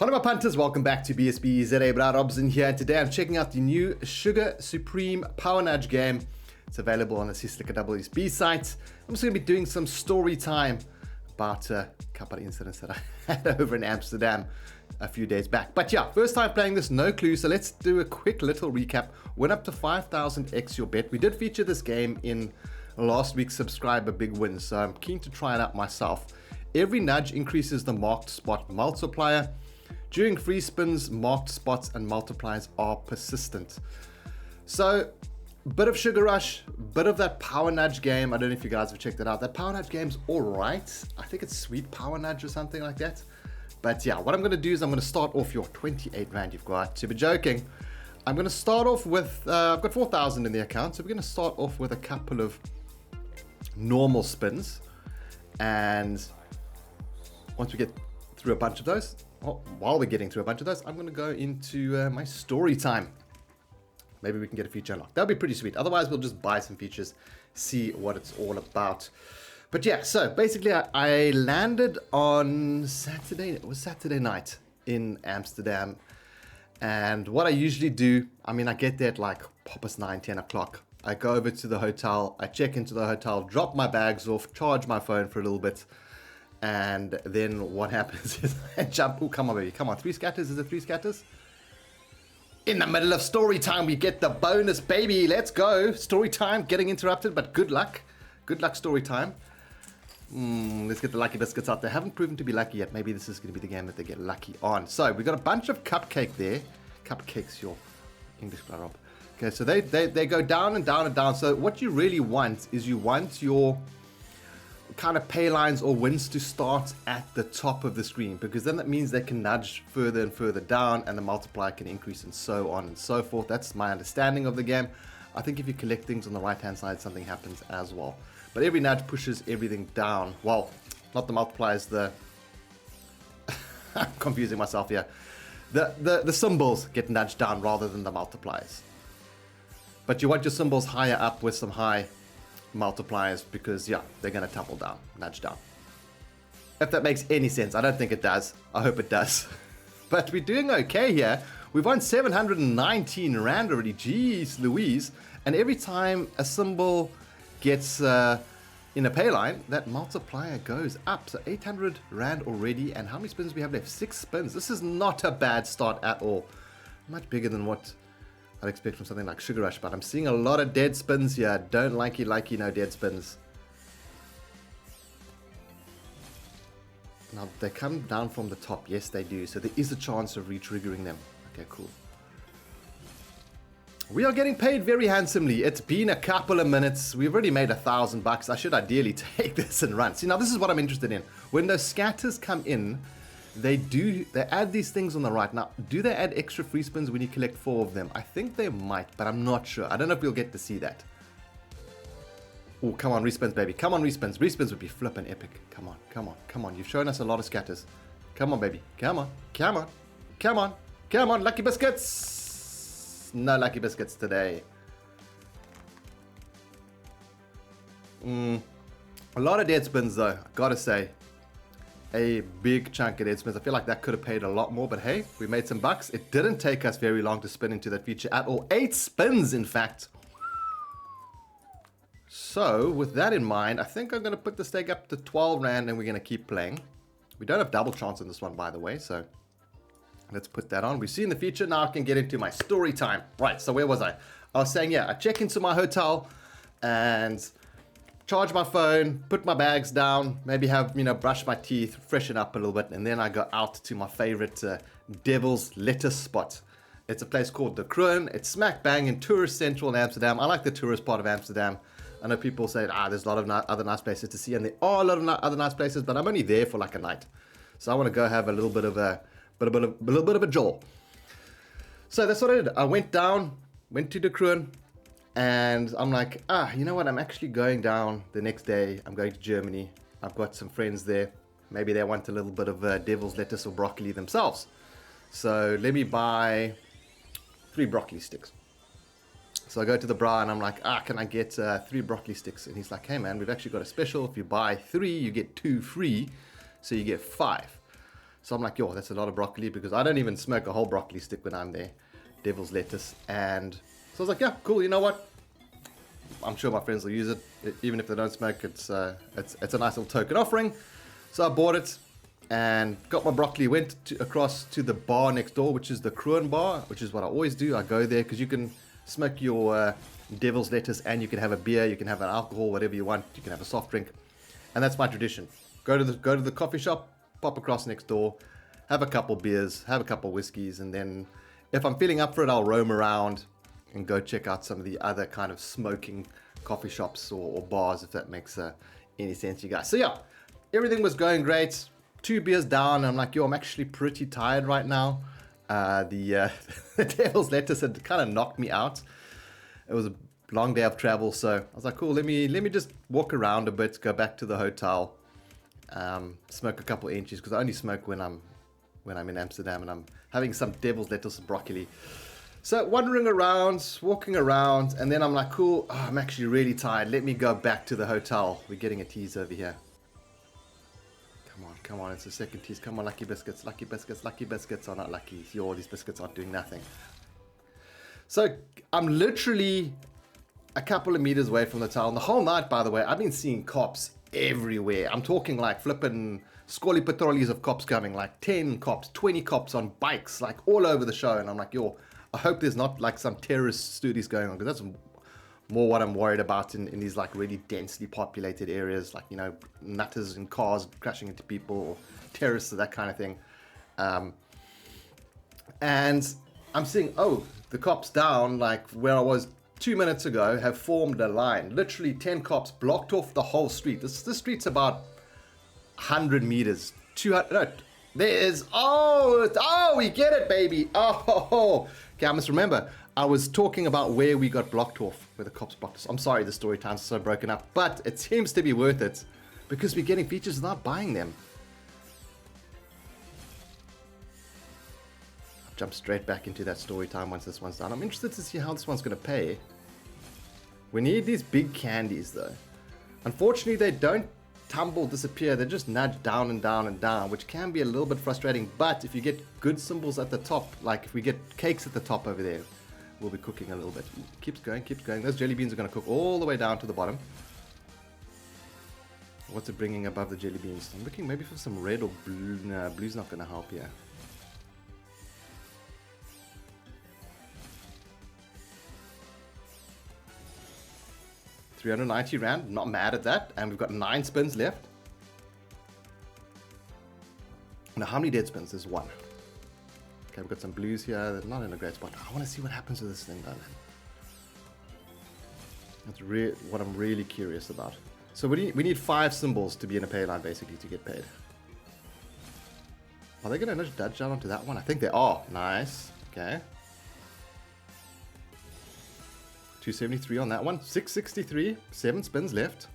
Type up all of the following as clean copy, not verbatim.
Hello my punters, welcome back to BSBZA. Brad Robson here, and today I'm checking out the new Sugar Supreme Power Nudge game. It's available on the Sislica WSB site. I'm just going to be doing some story time about a couple of incidents that I had over in Amsterdam a few days back. But yeah, first time playing this, no clue, so let's do a quick little recap. Went up to 5,000x your bet. We did feature this game in last week's subscriber big win, so I'm keen to try it out myself. Every nudge increases the marked spot multiplier. During free spins, marked spots and multipliers are persistent. So, bit of Sugar Rush, bit of that Power Nudge game. I don't know if you guys have checked it out. That Power Nudge game's alright. I think it's Sweet Power Nudge or something like that. But yeah, what I'm going to do is I'm going to start off your 28 Rand you've got. To be joking, I'm going to start off with, I've got 4,000 in the account. So we're going to start off with a couple of normal spins. And once we get through a bunch of those, while we're getting through a bunch of those, I'm going to go into my story time. Maybe we can get a feature unlocked. That'll be pretty sweet. Otherwise, we'll just buy some features, see what it's all about. But yeah, so basically, I landed on Saturday. It was Saturday night in Amsterdam. And what I usually do, I mean, I get there at like past 9, 10 o'clock. I go over to the hotel. I check into the hotel, drop my bags off, charge my phone for a little bit. And then what happens is I jump. Oh, come on, baby. Come on. 3 scatters. Is it 3 scatters? In the middle of story time, we get the bonus, baby. Let's go. Story time. Getting interrupted, but good luck. Good luck, story time. Let's get the lucky biscuits out. They haven't proven to be lucky yet. Maybe this is going to be the game that they get lucky on. So we got a bunch of cupcake there. Cupcakes, your English blood rob. Okay, so they go down and down and down. So what you really want is you want your kind of pay lines or wins to start at the top of the screen, because then that means they can nudge further and further down and the multiplier can increase and so on and so forth. That's my understanding of the game. I think if you collect things on the right hand side, something happens as well. But every nudge pushes everything down. Well, not the multipliers, the I'm confusing myself here. The symbols get nudged down rather than the multipliers. But you want your symbols higher up with some high multipliers, because yeah, they're going to tumble down, nudge down. If that makes any sense. I don't think it does. I hope it does. But we're doing okay here. We've won 719 Rand already. Jeez Louise. And every time a symbol gets in a pay line, that multiplier goes up. So 800 Rand already. And how many spins do we have left? 6 spins. This is not a bad start at all. Much bigger than what I'd expect from something like Sugar Rush, but I'm seeing a lot of dead spins here. Don't likey no dead spins. Now, they come down from the top. Yes, they do. So there is a chance of re-triggering them. Okay, cool. We are getting paid very handsomely. It's been a couple of minutes. We've already made $1,000. I should ideally take this and run. See, now this is what I'm interested in. When those scatters come in, they add these things on the right. Now, do they add extra free spins when you collect 4 of them? I think they might, but I'm not sure. I don't know if we'll get to see that. Oh, come on, respins, baby. Come on, respins. Respins would be flippin' epic. Come on, come on, come on. You've shown us a lot of scatters. Come on, baby. Come on, come on, come on, come on. Lucky biscuits. No lucky biscuits today. A lot of dead spins, though, gotta say. A big chunk of dead spins. I feel like that could have paid a lot more, but hey, we made some bucks. It didn't take us very long to spin into that feature at all. 8 spins, in fact. So, with that in mind, I think I'm going to put the stake up to 12 Rand and we're going to keep playing. We don't have double chance on this one, by the way, so let's put that on. We've seen the feature. Now I can get into my story time. Right, so where was I? I was saying, yeah, I check into my hotel and charge my phone, put my bags down, maybe have, brush my teeth, freshen up a little bit, and then I go out to my favorite Devil's Lettuce spot. It's a place called De Kroon. It's smack bang in tourist central in Amsterdam. I like the tourist part of Amsterdam. I know people say, there's a lot of other nice places to see, and there are a lot of other nice places, but I'm only there for like a night. So I want to go have a little bit of a jaw. So that's what I did. I went down, went to De Kroon, and I'm like, you know what? I'm actually going down the next day. I'm going to Germany. I've got some friends there. Maybe they want a little bit of devil's lettuce or broccoli themselves. So let me buy 3 broccoli sticks. So I go to the bra and I'm like, can I get 3 broccoli sticks? And he's like, hey man, we've actually got a special. If you buy 3, you get 2 free. So you get 5. So I'm like, yo, that's a lot of broccoli, because I don't even smoke a whole broccoli stick when I'm there. Devil's lettuce. And so I was like, yeah, cool, you know what? I'm sure my friends will use it. Even if they don't smoke, it's a nice little token offering. So I bought it and got my broccoli, went across to the bar next door, which is the Kruin bar, which is what I always do. I go there because you can smoke your devil's lettuce, and you can have a beer, you can have an alcohol, whatever you want. You can have a soft drink. And that's my tradition. Go to the coffee shop, pop across next door, have a couple beers, have a couple whiskeys, and then if I'm feeling up for it, I'll roam around and go check out some of the other kind of smoking coffee shops or bars, if that makes any sense, you guys. So yeah, everything was going great. 2 beers down, and I'm like, yo, I'm actually pretty tired right now. The devil's lettuce had kind of knocked me out. It was a long day of travel, so I was like, cool, let me just walk around a bit, go back to the hotel, smoke a couple inches, because I only smoke when I'm in Amsterdam and I'm having some devil's lettuce and broccoli. So wandering around, walking around, and then I'm like, cool, I'm actually really tired. Let me go back to the hotel. We're getting a tease over here. Come on, it's the second tease. Come on, lucky biscuits, lucky biscuits, lucky biscuits are not lucky. All these biscuits aren't doing nothing. So I'm literally a couple of meters away from the hotel. And the whole night, by the way, I've been seeing cops everywhere. I'm talking like flipping squally patrollies of cops coming, like 10 cops, 20 cops on bikes, like all over the show. And I'm like, yo, I hope there's not like some terrorist studies going on, because that's more what I'm worried about in these like really densely populated areas, like, you know, nutters in cars crashing into people, or terrorists or that kind of thing. And I'm seeing, oh, the cops down, like where I was 2 minutes ago, have formed a line. Literally 10 cops blocked off the whole street. This street's about 100 meters. 200, no, there is, oh, we get it, baby. Oh, okay, I must remember, I was talking about where we got blocked off, where the cops blocked us. I'm sorry, the story time's so broken up, but it seems to be worth it, because we're getting features without buying them. I'll jump straight back into that story time once this one's done. I'm interested to see how this one's going to pay. We need these big candies, though. Unfortunately, they don't tumble, disappear. They just nudge down and down and down, which can be a little bit frustrating. But if you get good symbols at the top, like if we get cakes at the top over there, we'll be cooking a little bit. Keeps going, keeps going. Those jelly beans are going to cook all the way down to the bottom. What's it bringing above the jelly beans? I'm looking maybe for some red or blue. No, blue's not going to help here. £390, not mad at that. And we've got 9 spins left. Now, how many dead spins? There's 1. Okay, we've got some blues here. They're not in a great spot. I want to see what happens with this thing, though, man. That's what I'm really curious about. So we need 5 symbols to be in a pay line, basically, to get paid. Are they going to nudge down onto that one? I think they are. Nice. Okay. 273 on that one. 663. 7 spins left.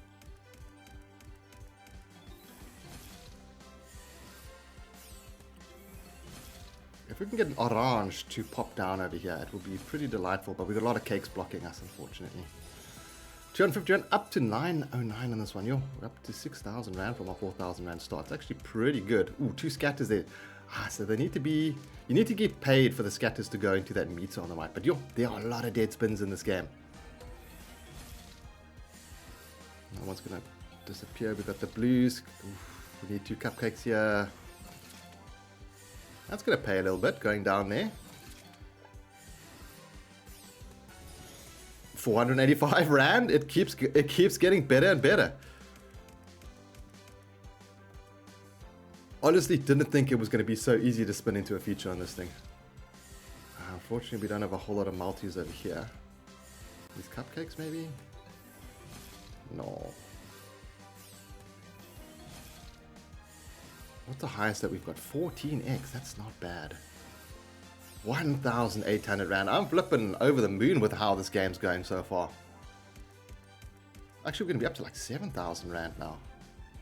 If we can get an orange to pop down over here, it will be pretty delightful. But we've got a lot of cakes blocking us, unfortunately. 250 rand up to 909 on this one. Yo, we're up to 6,000 rand from our 4,000 rand start. It's actually pretty good. Ooh, 2 scatters there. So they need to be, you need to get paid for the scatters to go into that meter on the right. But yo, there are a lot of dead spins in this game. That one's gonna disappear. We've got the blues. Oof, we need 2 cupcakes here. That's gonna pay a little bit going down there. 485 rand. It keeps getting better and better. Honestly, didn't think it was going to be so easy to spin into a feature on this thing. Unfortunately, we don't have a whole lot of multis over here. These cupcakes, maybe? No. What's the highest that we've got? 14x. That's not bad. 1,800 rand. I'm flipping over the moon with how this game's going so far. Actually, we're going to be up to like 7,000 rand now.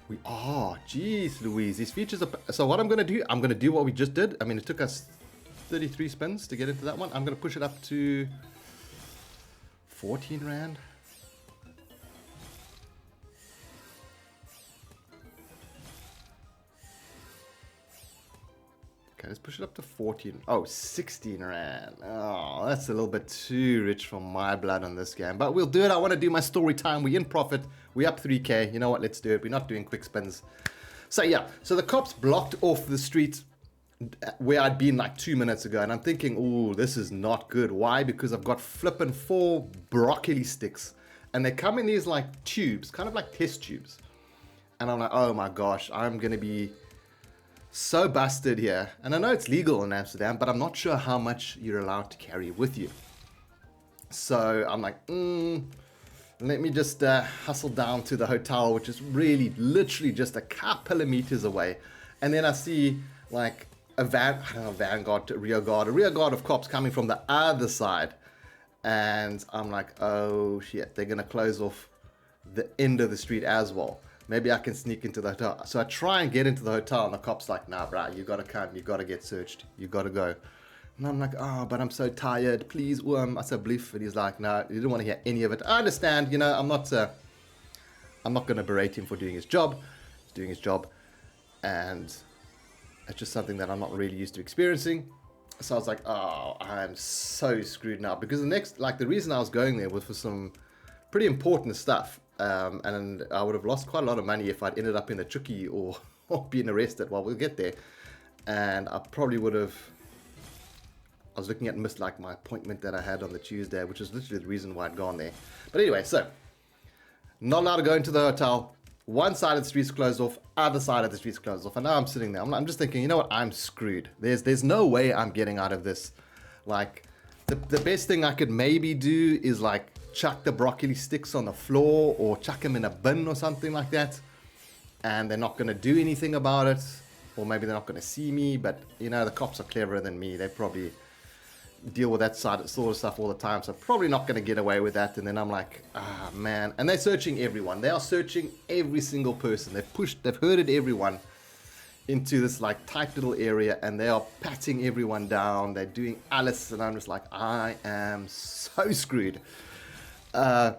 We are. Jeez Louise. These features are... So what I'm going to do, I'm going to do what we just did. I mean, it took us 33 spins to get into that one. I'm going to push it up to 14 rand. Okay, let's push it up to 14. Oh, 16 Rand. Oh, that's a little bit too rich for my blood on this game. But we'll do it. I want to do my story time. We in profit. We up 3K. You know what? Let's do it. We're not doing quick spins. So yeah, so the cops blocked off the street where I'd been like 2 minutes ago. And I'm thinking, ooh, this is not good. Why? Because I've got flipping 4 broccoli sticks. And they come in these like tubes, kind of like test tubes. And I'm like, oh my gosh, I'm going to be so busted here. And I know it's legal in Amsterdam, but I'm not sure how much you're allowed to carry with you. So I'm like, let me just hustle down to the hotel, which is really literally just a couple of meters away. And then I see like a vanguard, a rear guard of cops coming from the other side. And I'm like, oh shit, they're going to close off the end of the street as well. Maybe I can sneak into the hotel. So I try and get into the hotel, and the cop's like, nah, bro, you got to come. You got to get searched. You got to go. And I'm like, oh, but I'm so tired. Please, I said, bliff. And he's like, no, you didn't want to hear any of it. I understand. You know, I'm not going to berate him for doing his job. He's doing his job. And it's just something that I'm not really used to experiencing. So I was like, oh, I'm so screwed now. Because the reason I was going there was for some pretty important stuff. And I would have lost quite a lot of money if I'd ended up in a chucky or been arrested. Well, we'll get there. And I probably would have... I was looking at like my appointment that I had on the Tuesday, which is literally the reason why I'd gone there. But anyway, so not allowed to go into the hotel. One side of the street's closed off, other side of the street's closed off. And now I'm sitting there. I'm just thinking, you know what? I'm screwed. There's no way I'm getting out of this. Like the best thing I could maybe do is like chuck the broccoli sticks on the floor or chuck them in a bin or something like that. And they're not going to do anything about it. Or maybe they're not going to see me. But, you know, the cops are cleverer than me. They probably deal with that sort of stuff all the time. So probably not going to get away with that. And then I'm like, ah, man. And they're searching everyone. They are searching every single person. They've herded everyone into this like tight little area. And they are patting everyone down. They're doing alles. And I'm just like, I am so screwed. So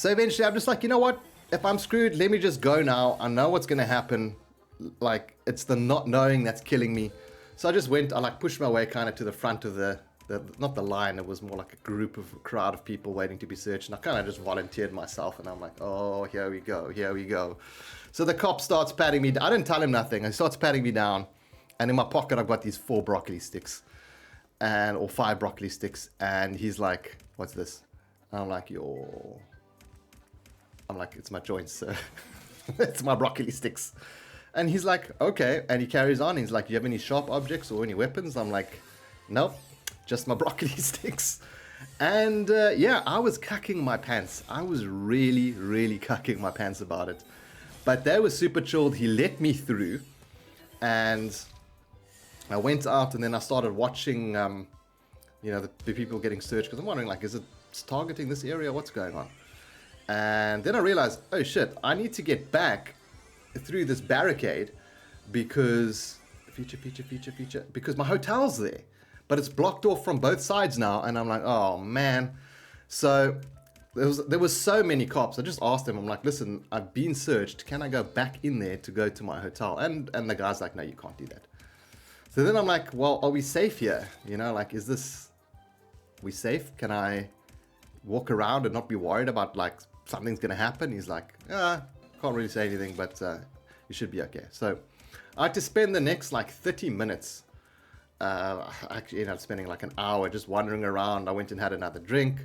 eventually I'm just like, you know what? If I'm screwed, let me just go now. I know what's going to happen. Like, it's the not knowing that's killing me. So I just went, I like pushed my way kind of to the front of the not the line, it was more like a crowd of people waiting to be searched. And I kind of just volunteered myself and I'm like, oh, here we go. So the cop starts patting me. I didn't tell him nothing. He starts patting me down. And in my pocket, I've got these 4 broccoli sticks or 5 broccoli sticks. And he's like, what's this? And I'm like, it's my joints, sir. It's my broccoli sticks. And he's like, okay. And he carries on. He's like, do you have any sharp objects or any weapons? I'm like, nope, just my broccoli sticks. And yeah, I was cucking my pants. I was really, really cucking my pants about it. But they were super chilled. He let me through. And I went out and then I started watching, the people getting searched. Because I'm wondering, like, is it targeting this area? What's going on? And then I realized, oh shit, I need to get back through this barricade because because my hotel's there, but it's blocked off from both sides now. And I'm like, oh man. So there was so many cops. I just asked them, I'm like, listen, I've been searched, can I go back in there to go to my hotel? And the guy's like, no, you can't do that. So then I'm like, well, are we safe here? You know, like, we safe? Can I walk around and not be worried about like something's gonna happen? He's like, can't really say anything, but you should be okay. So I had to spend the next like 30 minutes. I actually ended up spending like an hour just wandering around. I went and had another drink.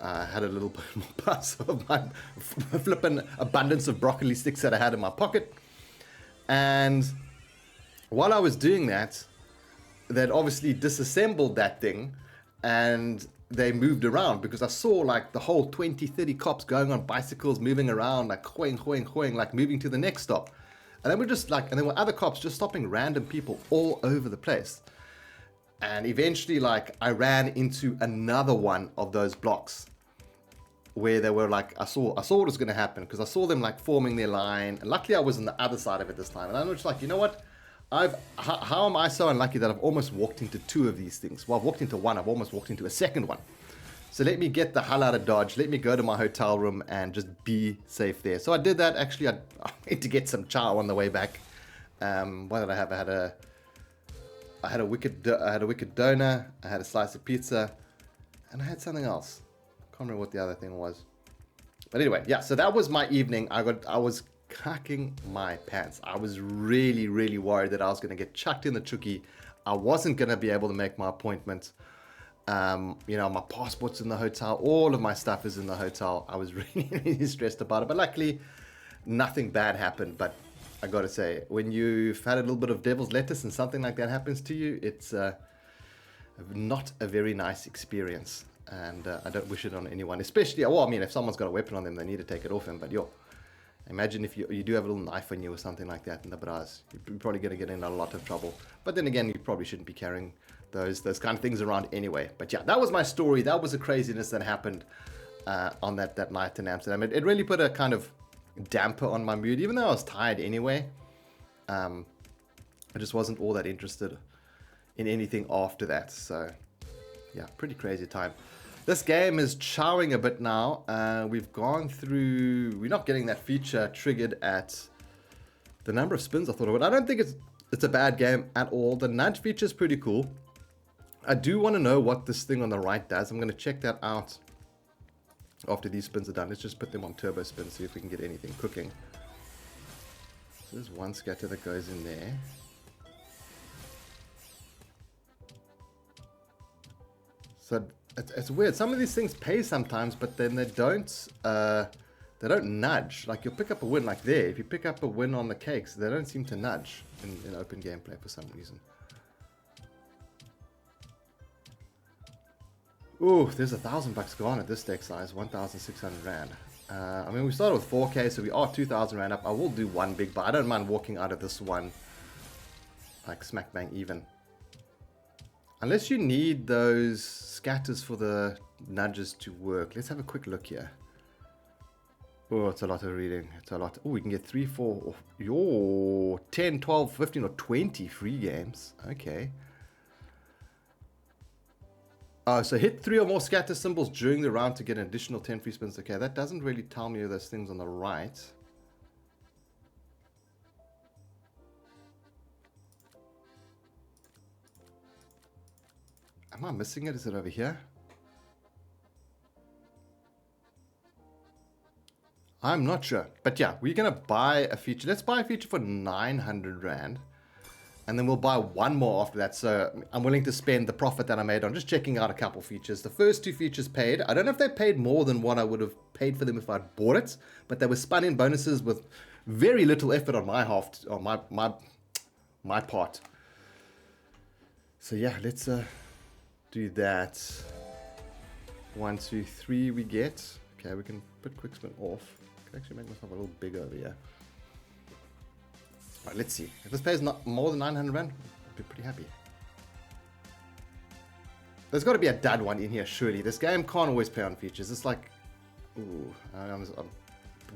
Had a little bit more buzz of my flipping abundance of broccoli sticks that I had in my pocket. And while I was doing that, they'd obviously disassembled that thing and they moved around because I saw like the whole 20, 30 cops going on bicycles, moving around, like hoing, like moving to the next stop. And then and there were other cops just stopping random people all over the place. And eventually, like, I ran into another one of those blocks where they were like, I saw what was going to happen because I saw them like forming their line. And luckily I was on the other side of it this time. And I was just like, you know what? How am I so unlucky that I've almost walked into 2 of these things? Well, I've walked into one, I've almost walked into a second one. So let me get the hell out of Dodge. Let me go to my hotel room and just be safe there. So I did that. Actually, I had to get some chow on the way back. What did I have? I had I had a wicked donor, I had a slice of pizza, and I had something else. Can't remember what the other thing was. But anyway, yeah, so that was my evening. I was cacking my pants. I was really, really worried that I was going to get chucked in the chookie. I wasn't going to be able to make my appointment. You know, my passport's in the hotel. All of my stuff is in the hotel. I was really, really stressed about it. But luckily, nothing bad happened. But I got to say, when you've had a little bit of devil's lettuce and something like that happens to you, it's not a very nice experience. And I don't wish it on anyone, especially, well, I mean, if someone's got a weapon on them, they need to take it off him. But imagine if you do have a little knife on you or something like that in the bras, you're probably going to get in a lot of trouble. But then again, you probably shouldn't be carrying those kind of things around anyway. But yeah, that was my story. That was the craziness that happened on that night in Amsterdam. It really put a kind of damper on my mood, even though I was tired anyway. I just wasn't all that interested in anything after that. So yeah, pretty crazy time. This game is chowing a bit now. We've gone through... We're not getting that feature triggered at the number of spins I thought it would. I don't think it's a bad game at all. The nudge feature is pretty cool. I do want to know what this thing on the right does. I'm going to check that out after these spins are done. Let's just put them on turbo spin, see if we can get anything cooking. So there's one scatter that goes in there. So it's weird. Some of these things pay sometimes, but then they don't nudge. Like you'll pick up a win like there. If you pick up a win on the cakes, they don't seem to nudge in open gameplay for some reason. Ooh, there's $1,000 gone at this stake size, 1,600 Rand. I mean, we started with 4K, so we are 2,000 Rand up. I will do one big buy. I don't mind walking out of this one like smack bang even. Unless you need those scatters for the nudges to work. Let's have a quick look here. Oh, it's a lot of reading. It's a lot. Oh, we can get 3, 4, yo, 10, 12, 15, or 20 free games. Okay. So hit 3 or more scatter symbols during the round to get an additional 10 free spins. Okay, that doesn't really tell me those things on the right. Am I missing it? Is it over here? I'm not sure. But yeah, we're going to buy a feature. Let's buy a feature for 900 Rand. And then we'll buy one more after that. So I'm willing to spend the profit that I made on just checking out a couple features. The first 2 features paid. I don't know if they paid more than what I would have paid for them if I'd bought it. But they were spun in bonuses with very little effort on my half, on my part. So yeah, let's do that. 1, 2, 3 we get. Okay, we can put quick spin off. I can actually make myself a little bigger over here. Alright, let's see. If this pays not more than 900 Rand, I'll be pretty happy. There's got to be a dud one in here, surely. This game can't always pay on features. It's like... Ooh, I'm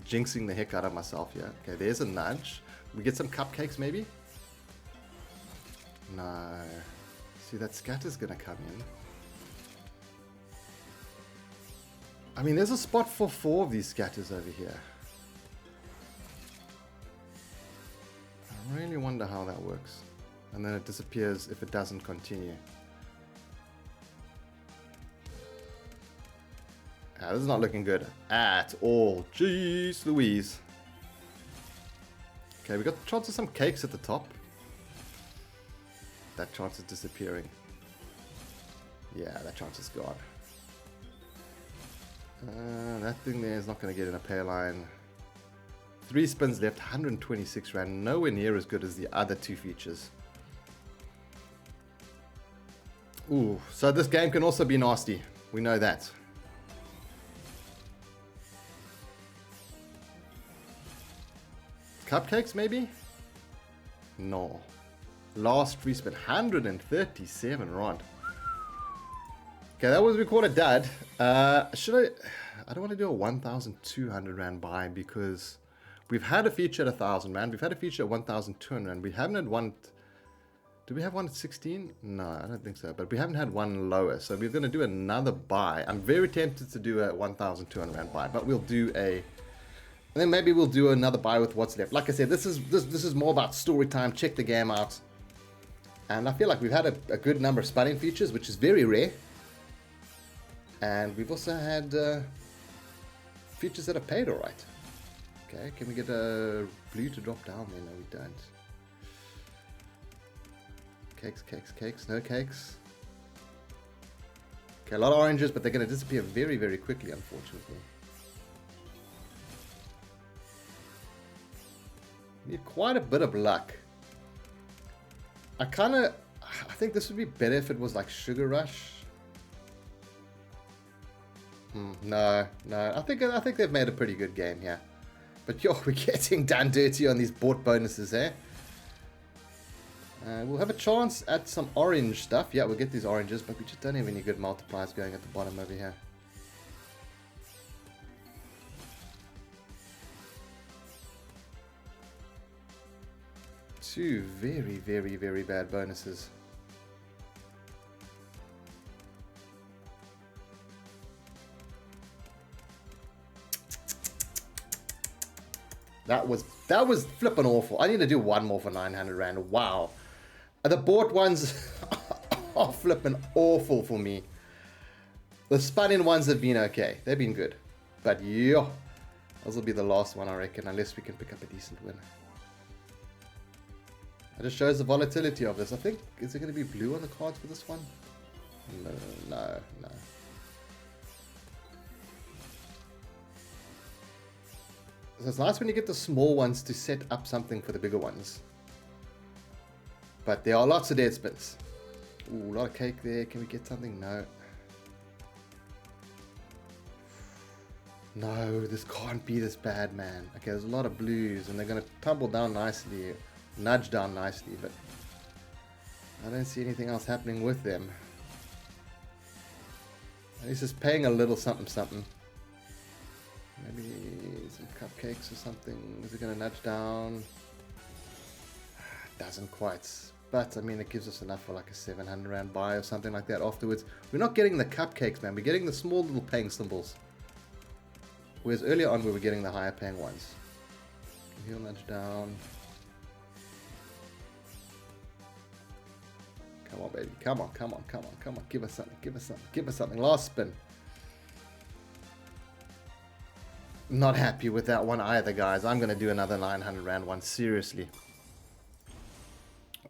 jinxing the heck out of myself here. Okay, there's a nudge. We get some cupcakes, maybe? No. See, that scatter's going to come in. I mean, there's a spot for 4 of these scatters over here. I really wonder how that works. And then it disappears if it doesn't continue. This is not looking good at all. Jeez Louise. Okay, we got the chance of some cakes at the top. That chance is disappearing. Yeah, that chance is gone. That thing there is not going to get in a pay line. 3 spins left, 126 Rand, nowhere near as good as the other 2 features. Ooh, so this game can also be nasty. We know that. Cupcakes, maybe? No. Last free spin, 137 Rand. Okay, that was, we call it dud. Should I don't want to do a 1,200 Rand buy because we've had a feature at 1,000 Rand. We've had a feature at 1,200 Rand. We haven't had one. Do we have one at 16? No, I don't think so. But we haven't had one lower. So we're going to do another buy. I'm very tempted to do a 1,200 Rand buy, but we'll do a... And then maybe we'll do another buy with what's left. Like I said, this is more about story time. Check the game out. And I feel like we've had a good number of spinning features, which is very rare. And we've also had features that are paid alright. Okay, can we get a blue to drop down there? No, we don't. Cakes, cakes, cakes, no cakes. Okay, a lot of oranges, but they're going to disappear very, very quickly, unfortunately. Need quite a bit of luck. I think this would be better if it was like Sugar Rush. No. I think they've made a pretty good game here. But yo, we're getting done dirty on these bought bonuses, eh? We'll have a chance at some orange stuff. Yeah, we'll get these oranges, but we just don't have any good multipliers going at the bottom over here. Two very, very, very bad bonuses. That was flipping awful. I need to do one more for 900 Rand. Wow. The bought ones are flipping awful for me. The spun-in ones have been okay. They've been good. But yo, those will be the last one, I reckon, unless we can pick up a decent win. It just shows the volatility of this. I think, is it going to be blue on the cards for this one? No. So it's nice when you get the small ones to set up something for the bigger ones. But there are lots of dead spins. Ooh, a lot of cake there. Can we get something? No. No, this can't be this bad, man. Okay, there's a lot of blues, and they're going to tumble down nicely. Nudge down nicely, but I don't see anything else happening with them. At least it's paying a little something. Maybe some cupcakes or something. Is it going to nudge down? Doesn't quite. But, I mean, it gives us enough for like a 700 Rand buy or something like that afterwards. We're not getting the cupcakes, man. We're getting the small little paying symbols. Whereas earlier on we were getting the higher paying ones. He'll nudge down. Come on, baby. Come on. Give us something. Last spin. Not happy with that one either, guys. I'm going to do another 900 Rand one. Seriously.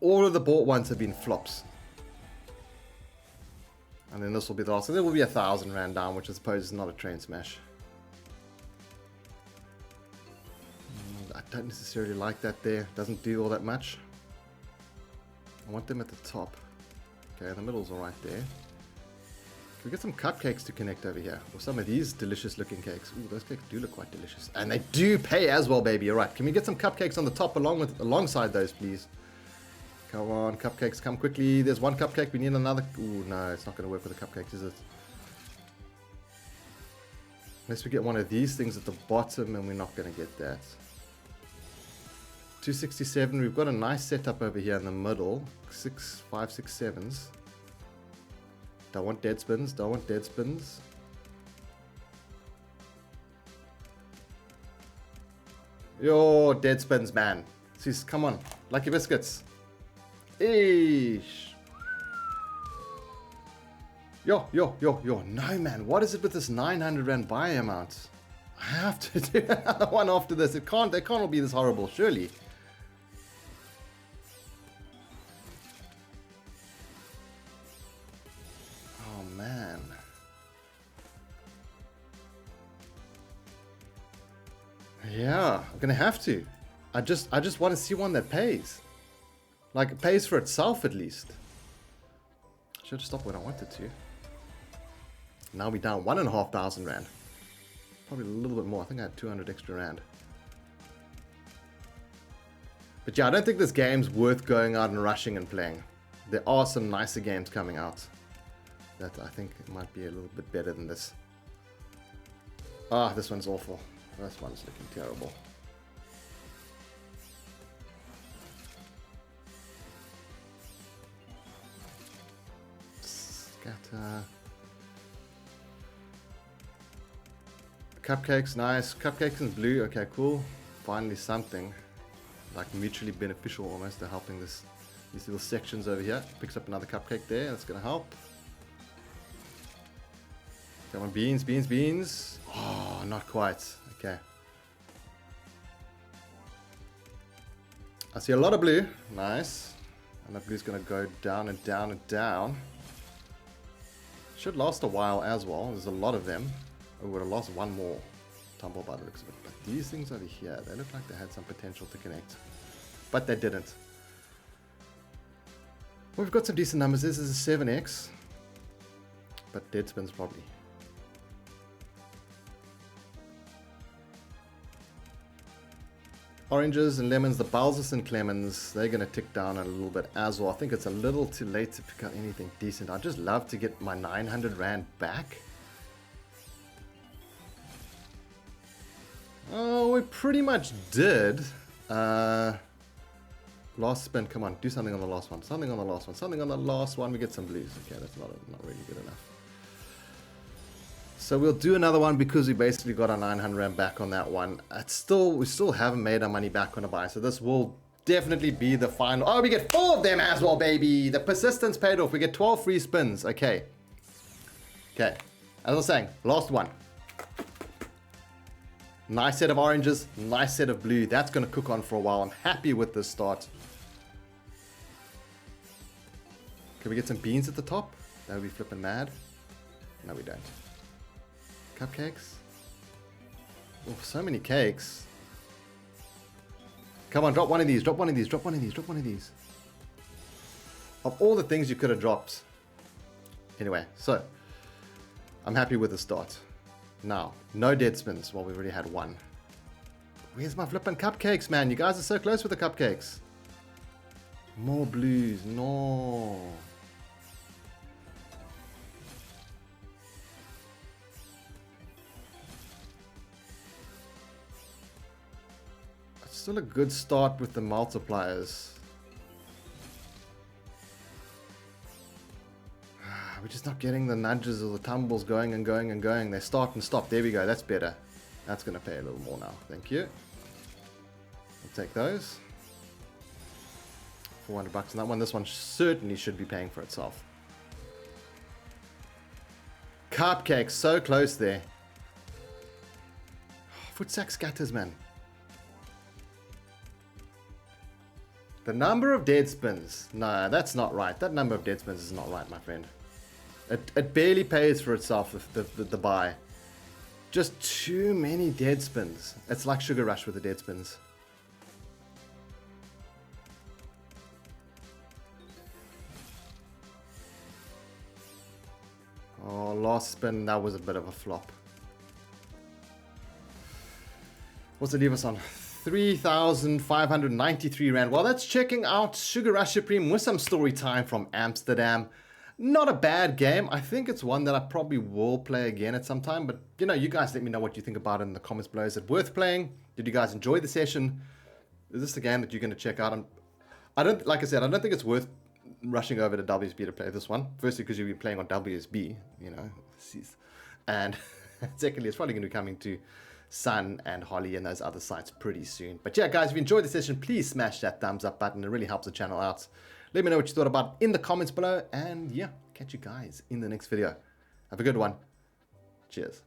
All of the bought ones have been flops. And then this will be the last. So there will be 1,000 Rand down, which I suppose is not a train smash. I don't necessarily like that there. Doesn't do all that much. I want them at the top. Okay, the middle's alright there. Can we get some cupcakes to connect over here? Or some of these delicious looking cakes. Ooh, those cakes do look quite delicious. And they do pay as well, baby. Alright, can we get some cupcakes on the top alongside those, please? Come on, cupcakes, come quickly. There's one cupcake, we need another. Ooh, no, it's not going to work with the cupcakes, is it? Unless we get one of these things at the bottom, and we're not going to get that. 267, we've got a nice setup over here in the middle. 6, 5, 6, 7s. Don't want dead spins, Yo, dead spins, man. Jeez, come on. Lucky biscuits. Eesh. Yo. No, man. What is it with this 900 Rand buy amount? I have to do another one after this. They can't all be this horrible, surely. Oh, man. Yeah, I'm gonna have to. I just want to see one that pays. Like, it pays for itself at least. Should have stopped when I wanted to. Now we're down 1,500 Rand. Probably a little bit more. I think I had 200 extra Rand. But yeah, I don't think this game's worth going out and rushing and playing. There are some nicer games coming out that I think might be a little bit better than this. Ah, this one's awful. This one's looking terrible. Scatter. Cupcakes, nice. Cupcakes in blue, okay, cool. Finally something. Like mutually beneficial almost to helping this These little sections over here. Picks up another cupcake there. That's going to help. Come on, beans, beans, beans. Oh, not quite. Okay. I see a lot of blue. Nice. And that blue's going to go down and down and down. Should last a while as well. There's a lot of them. Oh, would have lost one more tumble by the looks of it. But these things over here, they look like they had some potential to connect. But they didn't. Well, we've got some decent numbers. This is a 7x. But dead spins probably. Oranges and lemons, the Balsas and Clemens, they're going to tick down a little bit as well. I think it's a little too late to pick up anything decent. I'd just love to get my 900 Rand back. Oh, we pretty much did. Last spin, come on, do something on the last one. Something on the last one. Something on the last one. We get some blues. Okay, that's not really good enough. So we'll do another one because we basically got our 900 Rand back on that one. We still haven't made our money back on a buy. So this will definitely be the final. Oh, we get 4 of them as well, baby. The persistence paid off. We get 12 free spins. Okay. Okay. As I was saying, last one. Nice set of oranges. Nice set of blue. That's going to cook on for a while. I'm happy with this start. Can we get some beans at the top? That would be flipping mad. No, we don't. Cupcakes? Oh, so many cakes. Come on, drop one of these, drop one of these, drop one of these, drop one of these. Of all the things you could have dropped. Anyway, so I'm happy with the start. Now, no dead spins. Well, we already had one. Where's my flipping cupcakes, man? You guys are so close with the cupcakes. More blues. No. Still a good start with the multipliers. We're just not getting the nudges or the tumbles going and going and going. They start and stop. There we go. That's better. That's going to pay a little more now. Thank you. I'll take those. 400 bucks on that one. This one certainly should be paying for itself. Cupcakes. So close there. Footsack scatters, man. The number of dead spins. No, that's not right. That number of dead spins is not right, my friend. It barely pays for itself, the buy. Just too many dead spins. It's like Sugar Rush with the dead spins. Oh, last spin, that was a bit of a flop. What's it leave us on? 3,593 Rand. Well, that's checking out Sugar Rush Supreme with some story time from Amsterdam. Not a bad game. I think it's one that I probably will play again at some time. But, you know, you guys let me know what you think about it in the comments below. Is it worth playing? Did you guys enjoy the session? Is this the game that you're going to check out? Like I said, I don't think it's worth rushing over to WSB to play this one. Firstly, because you'll be playing on WSB, you know. And secondly, it's probably going to be coming to Sun and Holly and those other sites pretty soon. But yeah, guys, if you enjoyed the session, please smash that thumbs up button. It really helps the channel out. Let me know what you thought about it in the comments below. And yeah, catch you guys in the next video. Have a good one. Cheers.